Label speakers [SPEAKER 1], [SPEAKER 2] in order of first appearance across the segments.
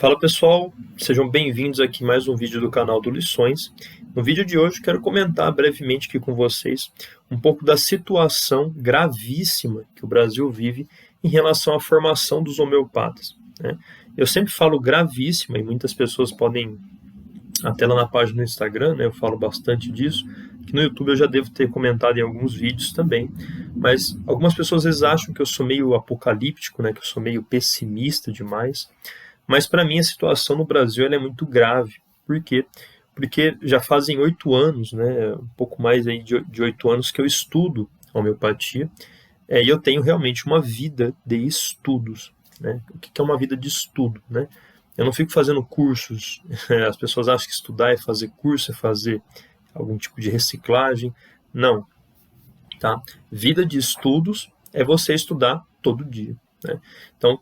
[SPEAKER 1] Fala pessoal, sejam bem-vindos aqui a mais um vídeo do canal do Lições. No vídeo de hoje quero comentar brevemente aqui com vocês um pouco da situação gravíssima que o Brasil vive em relação à formação dos homeopatas, né? Eu sempre falo gravíssima e muitas pessoas podem, até lá na página do Instagram, né, eu falo bastante disso, que no YouTube eu já devo ter comentado em alguns vídeos também, mas algumas pessoas às vezes acham que eu sou meio apocalíptico, né, que eu sou meio pessimista demais. Mas para mim a situação no Brasil ela é muito grave. Por quê? Porque já fazem 8 anos, né, um pouco mais aí de 8 anos que eu estudo homeopatia, e eu tenho realmente uma vida de estudos, né? O que é uma vida de estudo, né? Eu não fico fazendo cursos, as pessoas acham que estudar é fazer curso, é fazer algum tipo de reciclagem. Não, tá? Vida de estudos é você estudar todo dia, né? Então,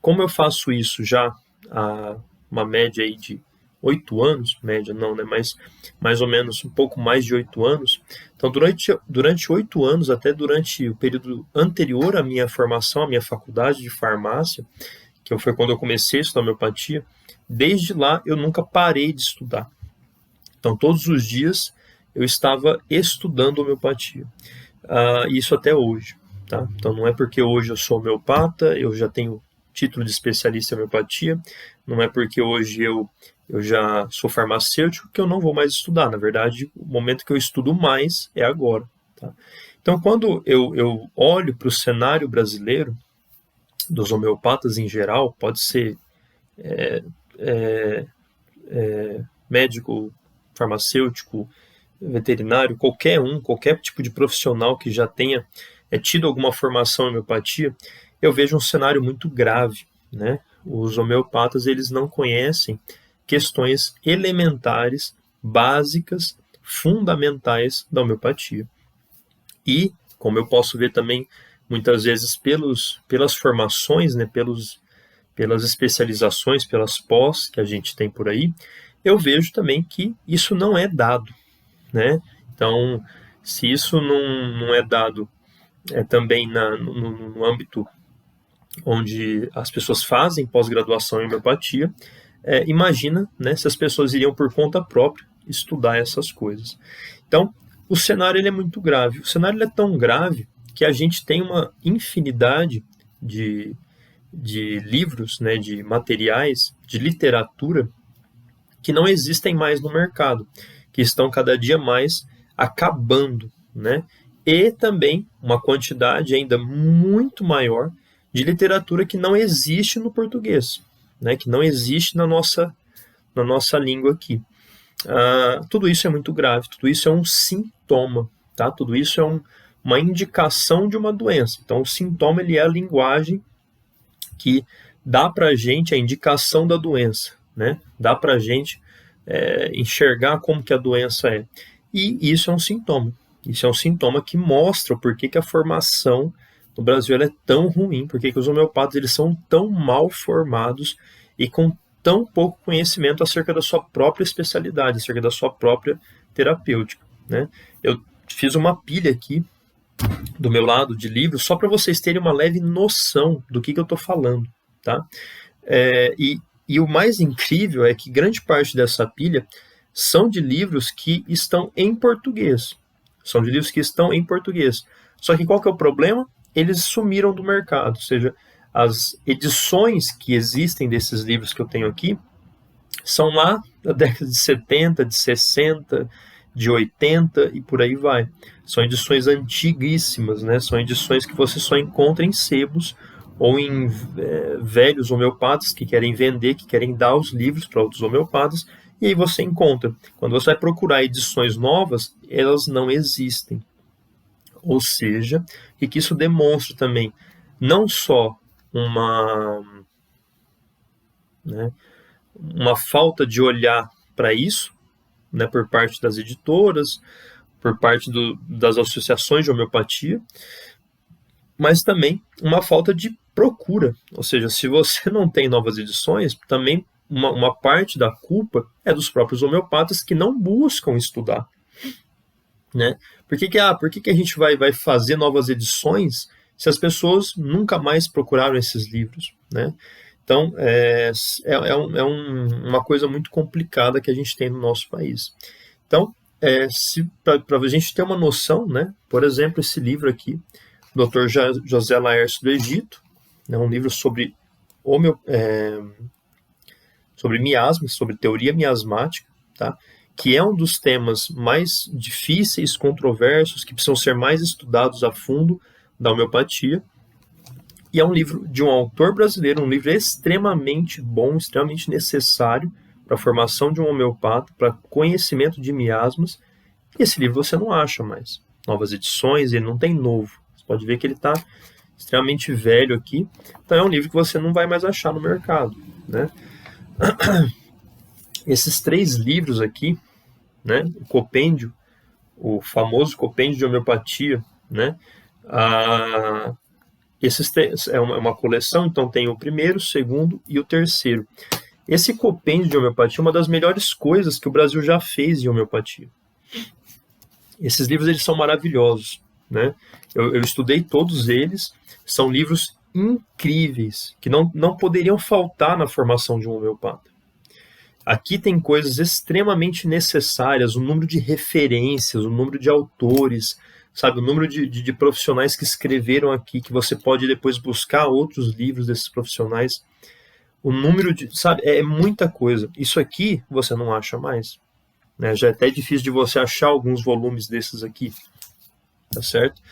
[SPEAKER 1] como eu faço isso já há uma média aí de 8 anos, média não, né, mas mais ou menos um pouco mais de 8 anos, então durante 8 anos, até durante o período anterior à minha formação, à minha faculdade de farmácia, que foi quando eu comecei a estudar homeopatia, desde lá eu nunca parei de estudar. Então todos os dias eu estava estudando homeopatia, isso até hoje, tá? Então não é porque hoje eu sou homeopata, eu já tenho título de especialista em homeopatia, não é porque hoje eu já sou farmacêutico que eu não vou mais estudar. Na verdade, o momento que eu estudo mais é agora. Tá? Então, quando eu olho para o cenário brasileiro, dos homeopatas em geral, pode ser médico, farmacêutico, veterinário, qualquer tipo de profissional que já tenha tido alguma formação em homeopatia, eu vejo um cenário muito grave, né? Os homeopatas, eles não conhecem questões elementares, básicas, fundamentais da homeopatia. E, como eu posso ver também, muitas vezes pelas formações, né, pelas especializações, pelas pós que a gente tem por aí, eu vejo também que isso não é dado, né? Então, se isso não é dado também no âmbito onde as pessoas fazem pós-graduação em homeopatia, imagina, né, se as pessoas iriam por conta própria estudar essas coisas. Então, o cenário ele é muito grave. O cenário ele é tão grave que a gente tem uma infinidade de livros, né, de materiais, de literatura que não existem mais no mercado, que estão cada dia mais acabando, né? E também uma quantidade ainda muito maior de literatura que não existe no português, né? Que não existe na nossa língua aqui. Tudo isso é muito grave, tudo isso é um sintoma, tá? Tudo isso é uma indicação de uma doença. Então, o sintoma ele é a linguagem que dá para a gente a indicação da doença, né? Dá para a gente enxergar como que a doença é. E isso é um sintoma. Isso é um sintoma que mostra por que a formação no Brasil ela é tão ruim, por que os homeopatas eles são tão mal formados e com tão pouco conhecimento acerca da sua própria especialidade, acerca da sua própria terapêutica, né? Eu fiz uma pilha aqui do meu lado de livros só para vocês terem uma leve noção do que eu estou falando, tá? E o mais incrível é que grande parte dessa pilha são de livros que estão em português. São de livros que estão em português. Só que qual que é o problema? Eles sumiram do mercado. Ou seja, as edições que existem desses livros que eu tenho aqui são lá da década de 70, de 60, de 80 e por aí vai. São edições antiguíssimas, né? São edições que você só encontra em sebos ou em velhos homeopatas que querem vender, que querem dar os livros para outros homeopatas, e aí você encontra. Quando você vai procurar edições novas, elas não existem. Ou seja, e que isso demonstra também não só uma falta de olhar para isso, né, por parte das editoras, por parte das associações de homeopatia, mas também uma falta de procura. Ou seja, se você não tem novas edições, também uma parte da culpa é dos próprios homeopatas que não buscam estudar, né? Por que a gente vai fazer novas edições se as pessoas nunca mais procuraram esses livros, né? Então, uma coisa muito complicada que a gente tem no nosso país. Então, para a gente ter uma noção, né, por exemplo, esse livro aqui, Dr. José Laércio do Egito, né, um livro sobre sobre miasma, sobre teoria miasmática, tá? Que é um dos temas mais difíceis, controversos, que precisam ser mais estudados a fundo da homeopatia. E é um livro de um autor brasileiro, um livro extremamente bom, extremamente necessário para a formação de um homeopata, para conhecimento de miasmas. E esse livro você não acha mais. Novas edições, ele não tem novo. Você pode ver que ele está extremamente velho aqui. Então é um livro que você não vai mais achar no mercado, né? Esses 3 livros aqui, né? O compêndio, o famoso compêndio de homeopatia, né? É uma coleção, então tem o primeiro, o segundo e o terceiro. Esse compêndio de homeopatia é uma das melhores coisas que o Brasil já fez em homeopatia. Esses livros eles são maravilhosos, né? Eu estudei todos eles, são livros incríveis, que não poderiam faltar na formação de um homeopata. Aqui tem coisas extremamente necessárias, o número de referências, o número de autores, sabe, o número de profissionais que escreveram aqui, que você pode depois buscar outros livros desses profissionais, o número de, sabe, é muita coisa. Isso aqui você não acha mais, né? Já é até difícil de você achar alguns volumes desses aqui, tá certo?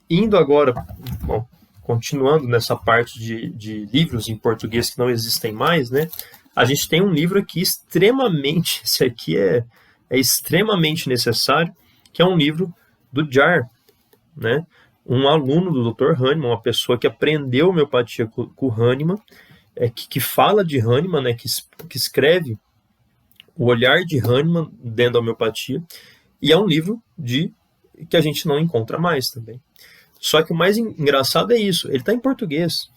[SPEAKER 1] Indo agora, bom, continuando nessa parte de livros em português que não existem mais, né? A gente tem um livro aqui extremamente, esse aqui é extremamente necessário, que é um livro do Jar, né? Um aluno do Dr. Hahnemann, uma pessoa que aprendeu homeopatia com o Hahnemann, que fala de Hahnemann, né? Que escreve o olhar de Hahnemann dentro da homeopatia, e é um livro que a gente não encontra mais também. Só que o mais engraçado é isso, ele está em português,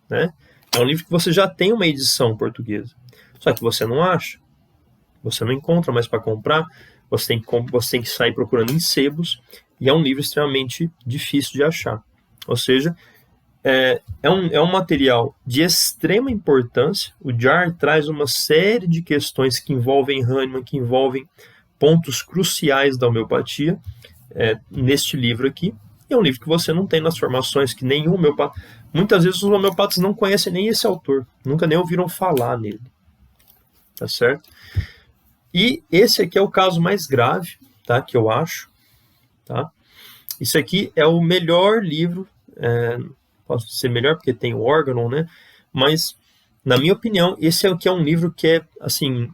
[SPEAKER 1] né? É um livro que você já tem uma edição portuguesa, só que você não acha, você não encontra mais para comprar, você tem que sair procurando em sebos, e é um livro extremamente difícil de achar. Ou seja, é um material de extrema importância. O Jar traz uma série de questões que envolvem Hahnemann, que envolvem pontos cruciais da homeopatia, neste livro aqui. É um livro que você não tem nas formações, que nenhum homeopata... Muitas vezes os homeopatas não conhecem nem esse autor, nunca nem ouviram falar nele. Tá certo? E esse aqui é o caso mais grave, tá? Que eu acho. Tá? Isso aqui é o melhor livro, posso dizer melhor porque tem o Organon, né? Mas, na minha opinião, esse aqui é um livro que é, assim...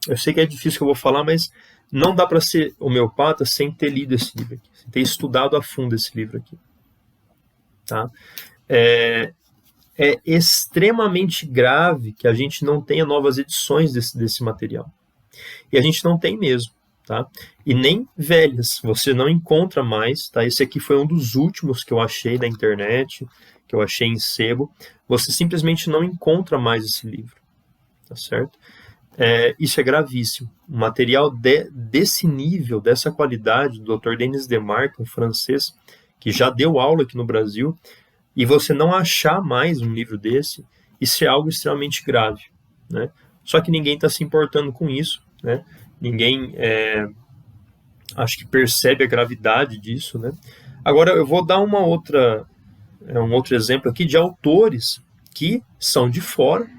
[SPEAKER 1] eu sei que é difícil que eu vou falar, mas não dá para ser homeopata sem ter lido esse livro aqui, sem ter estudado a fundo esse livro aqui. Tá? É extremamente grave que a gente não tenha novas edições desse material. E a gente não tem mesmo. Tá? E nem velhas, você não encontra mais. Tá? Esse aqui foi um dos últimos que eu achei na internet, que eu achei em sebo. Você simplesmente não encontra mais esse livro. Tá certo? Isso é gravíssimo. Um material desse nível, dessa qualidade, do Dr. Denis Demarque, um francês, que já deu aula aqui no Brasil, e você não achar mais um livro desse, isso é algo extremamente grave, né? Só que ninguém está se importando com isso, né? Ninguém acho que percebe a gravidade disso, né? Agora eu vou dar um outro exemplo aqui de autores que são de fora,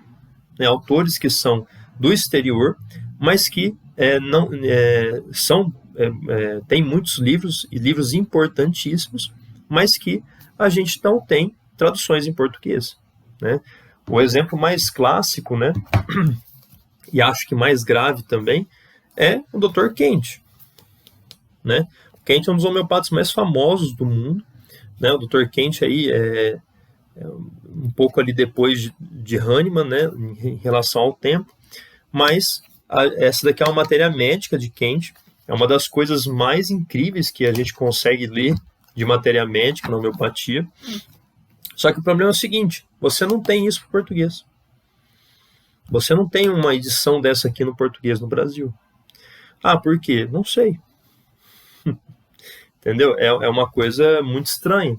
[SPEAKER 1] né? Autores que são do exterior, mas que tem muitos livros, e livros importantíssimos, mas que a gente não tem traduções em português, né? O exemplo mais clássico, né, e acho que mais grave também, é o Dr. Kent, né? O Kent é um dos homeopatas mais famosos do mundo, né? O Dr. Kent aí é um pouco ali depois de Hahnemann, né, em relação ao tempo, mas essa daqui é uma matéria médica de Kent, é uma das coisas mais incríveis que a gente consegue ler de matéria médica na homeopatia. Só que o problema é o seguinte, você não tem isso para o português. Você não tem uma edição dessa aqui no português no Brasil. Ah, por quê? Não sei. Entendeu? É uma coisa muito estranha.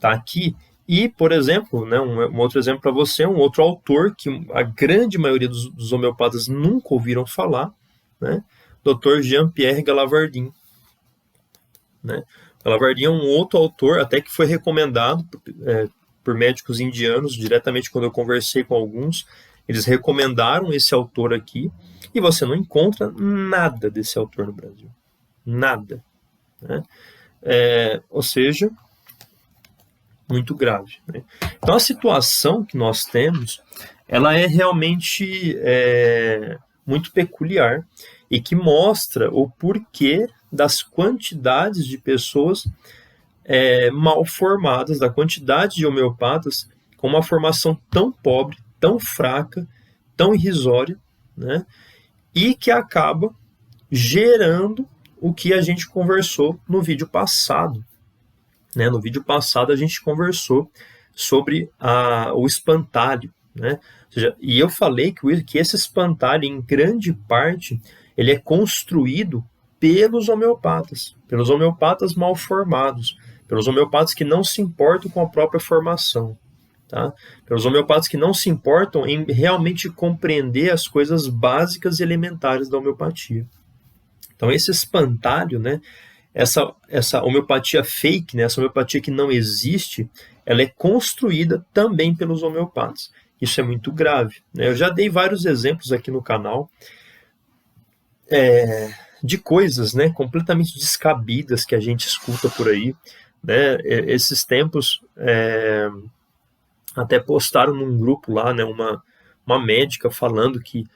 [SPEAKER 1] Tá? Aqui E, por exemplo, né, um outro exemplo para você, um outro autor que a grande maioria dos homeopatas nunca ouviram falar, né, Dr. Jean-Pierre Galavardin. Né? Galavardin é um outro autor, até que foi recomendado por médicos indianos, diretamente quando eu conversei com alguns, eles recomendaram esse autor aqui, e você não encontra nada desse autor no Brasil. Nada. Né? Ou seja, muito grave. Né? Então a situação que nós temos, ela é realmente muito peculiar e que mostra o porquê das quantidades de pessoas mal formadas, da quantidade de homeopatas com uma formação tão pobre, tão fraca, tão irrisória, né? E que acaba gerando o que a gente conversou no vídeo passado. Né? No vídeo passado a gente conversou sobre o espantalho. Né? Ou seja, e eu falei que esse espantalho, em grande parte, ele é construído pelos homeopatas mal formados, pelos homeopatas que não se importam com a própria formação, tá? Pelos homeopatas que não se importam em realmente compreender as coisas básicas e elementares da homeopatia. Então esse espantalho, né, essa homeopatia fake, né, essa homeopatia que não existe, ela é construída também pelos homeopatas. Isso é muito grave. Né? Eu já dei vários exemplos aqui no canal de coisas, né, completamente descabidas que a gente escuta por aí. Né? Esses tempos até postaram num grupo lá, né, uma médica falando que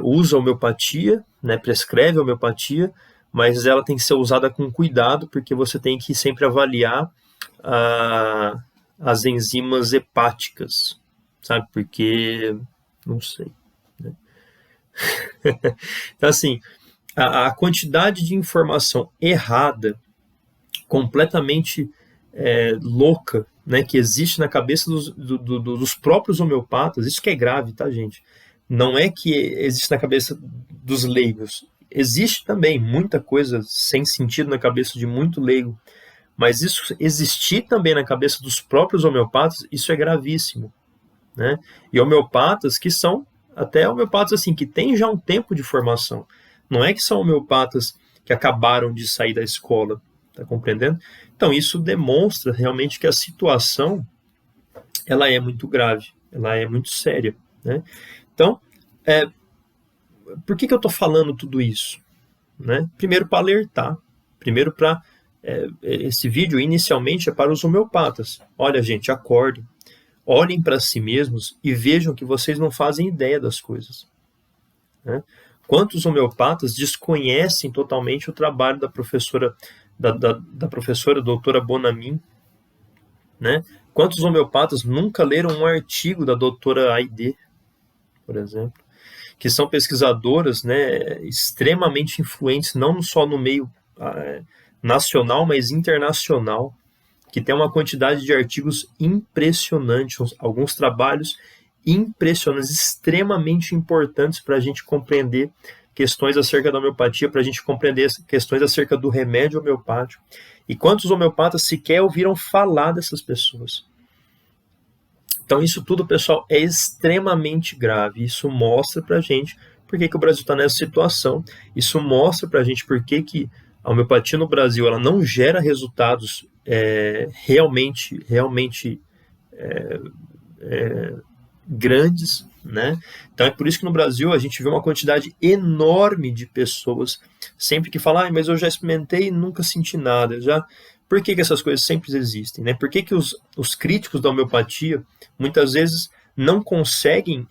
[SPEAKER 1] usa homeopatia, né, prescreve homeopatia, mas ela tem que ser usada com cuidado, porque você tem que sempre avaliar as enzimas hepáticas, sabe? Porque, não sei. Né? Então, assim, a quantidade de informação errada, completamente louca, né, que existe na cabeça dos próprios homeopatas, isso que é grave, tá, gente? Não é que existe na cabeça dos leigos. Existe também muita coisa sem sentido na cabeça de muito leigo, mas isso existir também na cabeça dos próprios homeopatas, isso é gravíssimo. Né? E homeopatas que são até homeopatas assim, que têm já um tempo de formação. Não é que são homeopatas que acabaram de sair da escola, tá compreendendo? Então isso demonstra realmente que a situação ela é muito grave, ela é muito séria. Né? Então, por que eu estou falando tudo isso? Né? Primeiro para alertar, primeiro para esse vídeo inicialmente é para os homeopatas. Olha, gente, acordem, olhem para si mesmos e vejam que vocês não fazem ideia das coisas. Né? Quantos homeopatas desconhecem totalmente o trabalho da professora da professora doutora Bonamin? Né? Quantos homeopatas nunca leram um artigo da doutora Aide, por exemplo? Que são pesquisadoras, né, extremamente influentes, não só no meio nacional, mas internacional, que tem uma quantidade de artigos impressionante, alguns trabalhos impressionantes, extremamente importantes para a gente compreender questões acerca da homeopatia, para a gente compreender questões acerca do remédio homeopático. E quantos homeopatas sequer ouviram falar dessas pessoas? Então isso tudo, pessoal, é extremamente grave. Isso mostra pra gente por que o Brasil está nessa situação. Isso mostra pra gente por que a homeopatia no Brasil ela não gera resultados realmente grandes. Né? Então é por isso que no Brasil a gente vê uma quantidade enorme de pessoas sempre que falam, mas eu já experimentei e nunca senti nada. Por que essas coisas sempre existem? Né? Por que os críticos da homeopatia muitas vezes não conseguem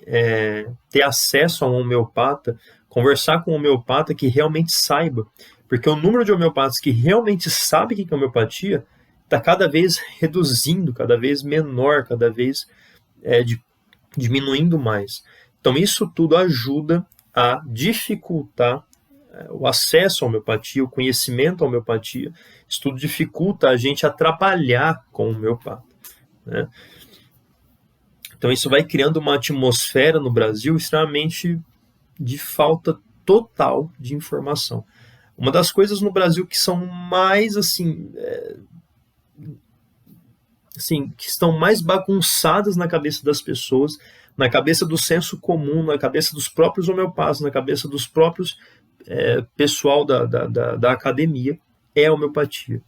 [SPEAKER 1] ter acesso a um homeopata, conversar com um homeopata que realmente saiba? Porque o número de homeopatas que realmente sabem o que é homeopatia está cada vez reduzindo, cada vez menor, cada vez diminuindo mais. Então isso tudo ajuda a dificultar o acesso à homeopatia, o conhecimento à homeopatia. Isso tudo dificulta a gente a trabalhar com o homeopata. Né? Então isso vai criando uma atmosfera no Brasil extremamente de falta total de informação. Uma das coisas no Brasil que são mais assim assim, que estão mais bagunçadas na cabeça das pessoas, na cabeça do senso comum, na cabeça dos próprios homeopatas, na cabeça dos próprios pessoal da academia, é a homeopatia.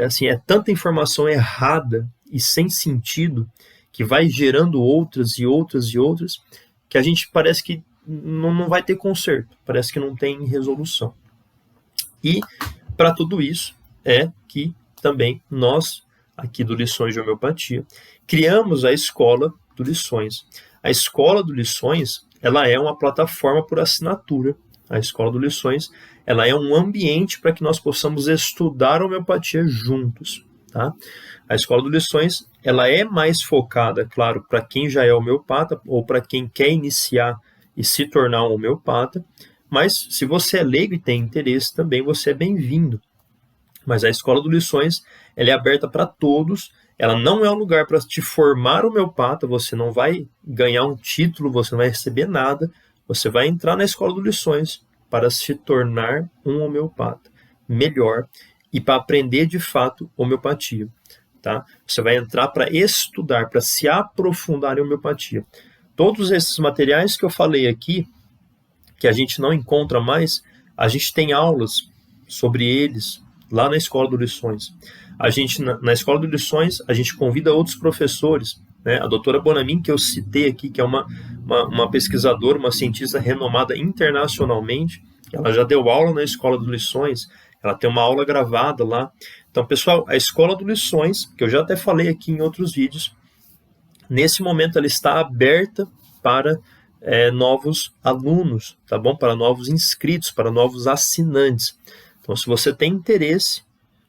[SPEAKER 1] Assim, é tanta informação errada e sem sentido que vai gerando outras e outras e outras, que a gente parece que não vai ter conserto, parece que não tem resolução. E para tudo isso é que também nós, aqui do Lições de Homeopatia, criamos a Escola do Lições. A Escola do Lições, ela é uma plataforma por assinatura. A Escola do Lições, ela é um ambiente para que nós possamos estudar homeopatia juntos, tá? A Escola do Lições, ela é mais focada, claro, para quem já é homeopata ou para quem quer iniciar e se tornar um homeopata, mas se você é leigo e tem interesse também, você é bem-vindo. Mas a Escola do Lições, ela é aberta para todos, ela não é um lugar para te formar homeopata, você não vai ganhar um título, você não vai receber nada, você vai entrar na Escola do Lições para se tornar um homeopata melhor e para aprender de fato homeopatia, tá? Você vai entrar para estudar, para se aprofundar em homeopatia. Todos esses materiais que eu falei aqui, que a gente não encontra mais, a gente tem aulas sobre eles lá na Escola do Lições. A gente, na Escola do Lições, a gente convida outros professores, né? A doutora Bonamin, que eu citei aqui, que é uma pesquisadora, uma cientista renomada internacionalmente, ela já deu aula na Escola do Lições, ela tem uma aula gravada lá. Então, pessoal, a Escola do Lições, que eu já até falei aqui em outros vídeos, nesse momento ela está aberta para novos alunos, tá bom? Para novos inscritos, para novos assinantes. Então, se você tem interesse,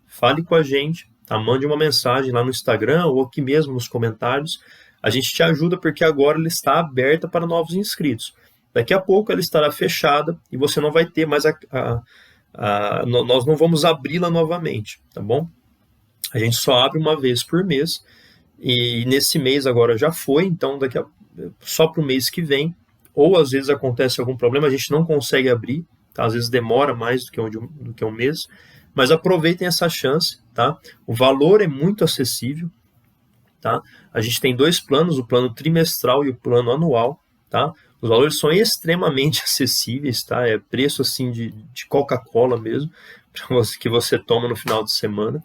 [SPEAKER 1] fale com a gente, tá? Mande uma mensagem lá no Instagram ou aqui mesmo nos comentários. A gente te ajuda porque agora ela está aberta para novos inscritos. Daqui a pouco ela estará fechada e você não vai ter mais nós não vamos abri-la novamente, tá bom? A gente só abre uma vez por mês e nesse mês agora já foi, então só para o mês que vem, ou às vezes acontece algum problema, a gente não consegue abrir, tá? Às vezes demora mais do que um mês, mas aproveitem essa chance, tá? O valor é muito acessível, tá? A gente tem 2 planos, o plano trimestral e o plano anual, tá? Os valores são extremamente acessíveis, tá? É preço assim de Coca-Cola mesmo, que você toma no final de semana.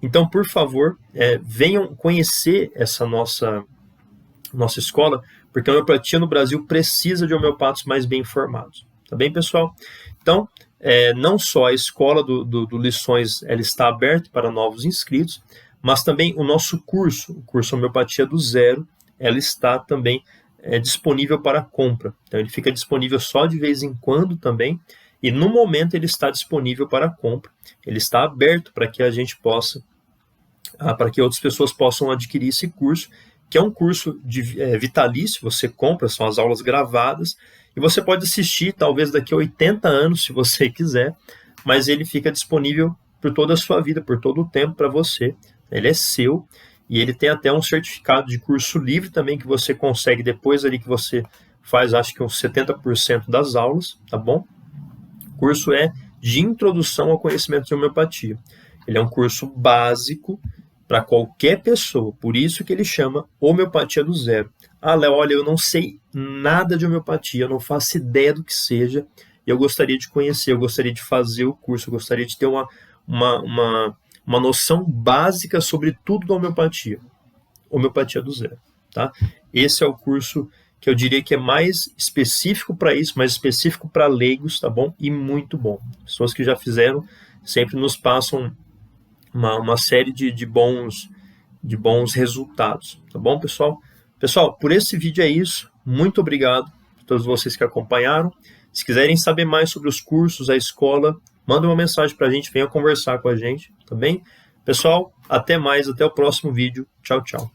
[SPEAKER 1] Então, por favor, venham conhecer essa nossa escola, porque a homeopatia no Brasil precisa de homeopatas mais bem informados. Tá bem, pessoal? Então, não só a escola do Lições ela está aberta para novos inscritos, mas também o nosso curso, o curso Homeopatia do Zero, ela está também disponível para compra. Então, ele fica disponível só de vez em quando também, e no momento ele está disponível para compra. Ele está aberto para que a gente possa, para que outras pessoas possam adquirir esse curso, que é um curso vitalício, você compra, são as aulas gravadas, e você pode assistir talvez daqui a 80 anos, se você quiser, mas ele fica disponível por toda a sua vida, por todo o tempo para você. Ele é seu, e ele tem até um certificado de curso livre também, que você consegue depois ali que você faz, acho que uns 70% das aulas, tá bom? O curso é de introdução ao conhecimento de homeopatia. Ele é um curso básico para qualquer pessoa, por isso que ele chama Homeopatia do Zero. Ah, Léo, olha, eu não sei nada de homeopatia, eu não faço ideia do que seja, eu gostaria de conhecer, eu gostaria de fazer o curso, eu gostaria de ter uma noção básica sobre tudo da homeopatia. Homeopatia do Zero, tá? Esse é o curso que eu diria que é mais específico para isso, mais específico para leigos, tá bom? E muito bom. Pessoas que já fizeram sempre nos passam uma série de bons resultados, tá bom, pessoal? Pessoal, por esse vídeo é isso. Muito obrigado a todos vocês que acompanharam. Se quiserem saber mais sobre os cursos, a escola, manda uma mensagem para a gente, venha conversar com a gente, tá bem? Pessoal, até mais, até o próximo vídeo. Tchau, tchau.